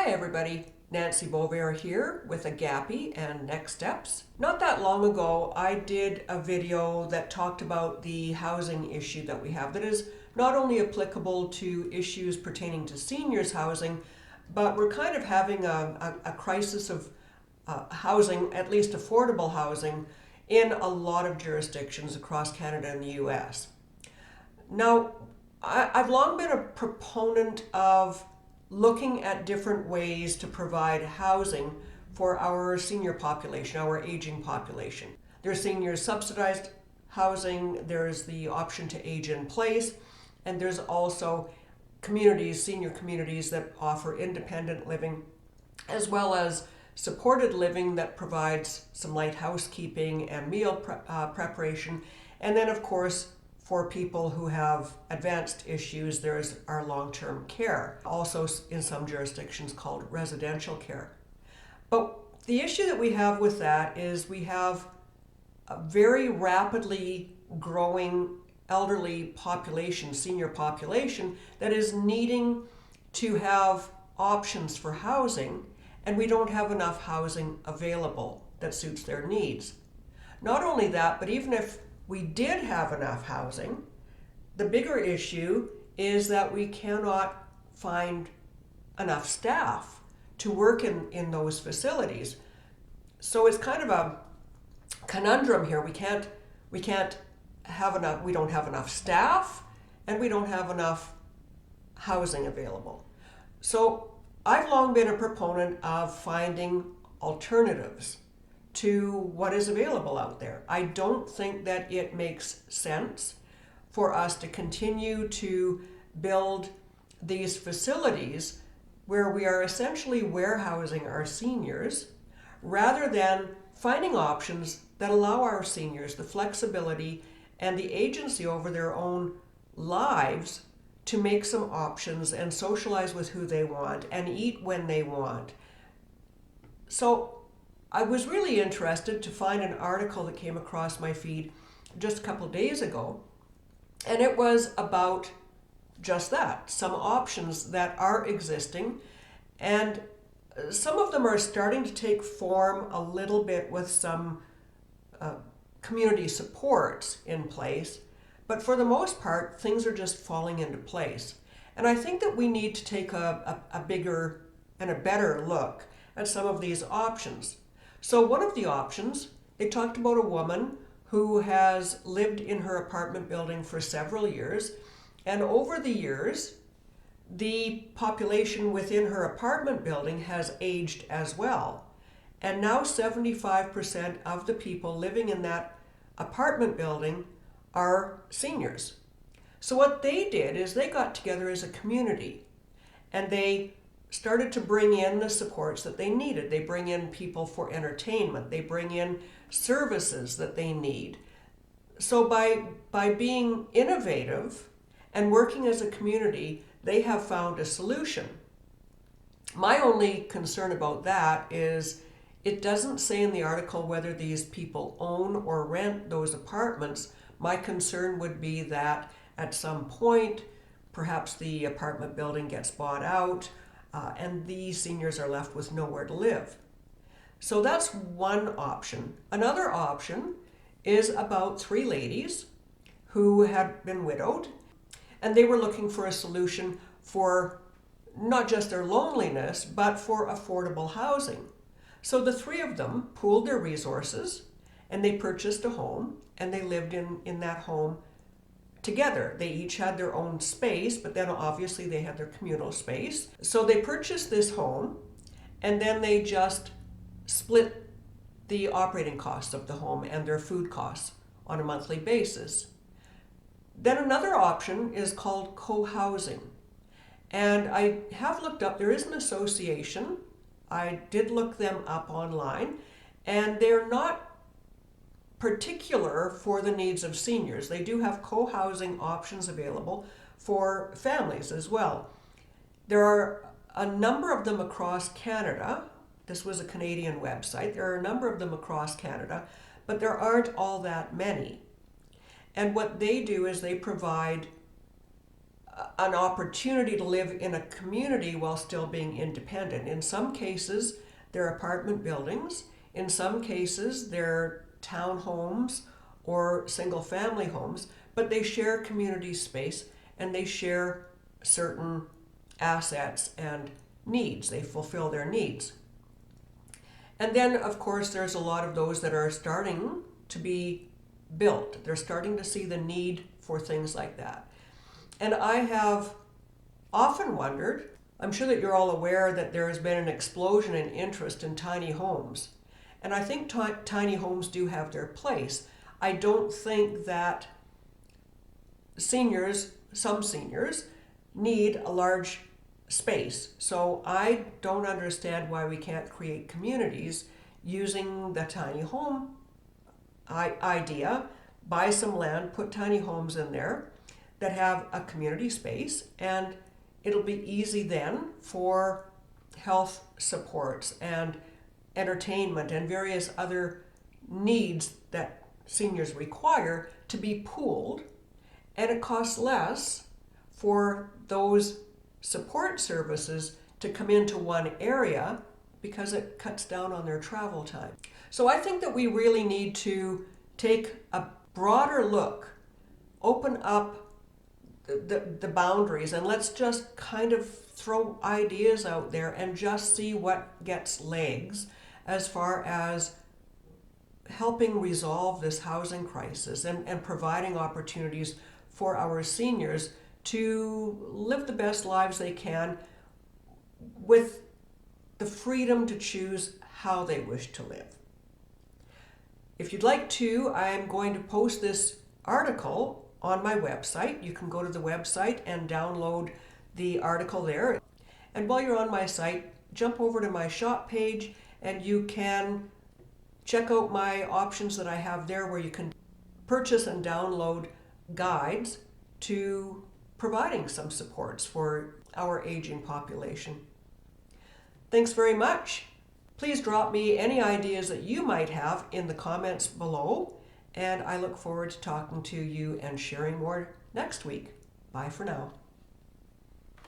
Hi everybody, Nancy Beauvair here with Agape and NEXsteps. Not that long ago I did a video that talked about the housing issue that we have that is not only applicable to issues pertaining to seniors housing, but we're kind of having a crisis of housing, at least affordable housing, in a lot of jurisdictions across Canada and the US. Now, I've long been a proponent of looking at different ways to provide housing for our senior population, our aging population. There's senior subsidized housing, there's the option to age in place, and there's also communities, senior communities that offer independent living, as well as supported living that provides some light housekeeping and meal preparation. And then, of course, for people who have advanced issues, there's our long-term care, also in some jurisdictions called residential care. But the issue that we have with that is we have a very rapidly growing elderly population, senior population, that is needing to have options for housing, and we don't have enough housing available that suits their needs. Not only that, but even if we did have enough housing, the bigger issue is that we cannot find enough staff to work in those facilities. So it's kind of a conundrum here. We can't have enough, we don't have enough staff, and we don't have enough housing available. So I've long been a proponent of finding alternatives to what is available out there. I don't think that it makes sense for us to continue to build these facilities where we are essentially warehousing our seniors rather than finding options that allow our seniors the flexibility and the agency over their own lives to make some options and socialize with who they want and eat when they want. So I was really interested to find an article that came across my feed just a couple days ago, and it was about just that, some options that are existing, and some of them are starting to take form a little bit with some community supports in place, but for the most part, things are just falling into place. And I think that we need to take a bigger and a better look at some of these options. So one of the options, they talked about a woman who has lived in her apartment building for several years, and over the years, the population within her apartment building has aged as well. And now 75% of the people living in that apartment building are seniors. So what they did is they got together as a community, and they started to bring in the supports that they needed. They bring in people for entertainment. They bring in services that they need. So by being innovative and working as a community, they have found a solution. My only concern about that is it doesn't say in the article whether these people own or rent those apartments. My concern would be that at some point, perhaps the apartment building gets bought out, and these seniors are left with nowhere to live. So that's one option. Another option is about three ladies who had been widowed, and they were looking for a solution for not just their loneliness, but for affordable housing. So the three of them pooled their resources, and they purchased a home, and they lived in that home together. They each had their own space, but then obviously they had their communal space. So they purchased this home, and then they just split the operating costs of the home and their food costs on a monthly basis. Then another option is called co-housing. And I have looked up, there is an association. I did look them up online, and they're not particular for the needs of seniors. They do have co-housing options available for families as well. There are a number of them across Canada. This was a Canadian website. There are a number of them across Canada, but there aren't all that many. And what they do is they provide an opportunity to live in a community while still being independent. In some cases, they're apartment buildings. In some cases, they're townhomes or single family homes, but they share community space and they share certain assets and needs. They fulfill their needs. And then, of course, there's a lot of those that are starting to be built. They're starting to see the need for things like that. And I have often wondered, I'm sure that you're all aware that there has been an explosion in interest in tiny homes. And I think tiny homes do have their place. I don't think that some seniors, need a large space. So I don't understand why we can't create communities using the tiny home idea. Buy some land, put tiny homes in there that have a community space, and it'll be easy then for health supports and entertainment and various other needs that seniors require to be pooled, and it costs less for those support services to come into one area because it cuts down on their travel time. So I think that we really need to take a broader look, open up the boundaries, and let's just kind of throw ideas out there and just see what gets legs as far as helping resolve this housing crisis and providing opportunities for our seniors to live the best lives they can with the freedom to choose how they wish to live. If you'd like to, I'm going to post this article on my website. You can go to the website and download the article there. And while you're on my site, jump over to my shop page and you can check out my options that I have there, where you can purchase and download guides to providing some supports for our aging population. Thanks very much. Please drop me any ideas that you might have in the comments below, and I look forward to talking to you and sharing more next week. Bye for now.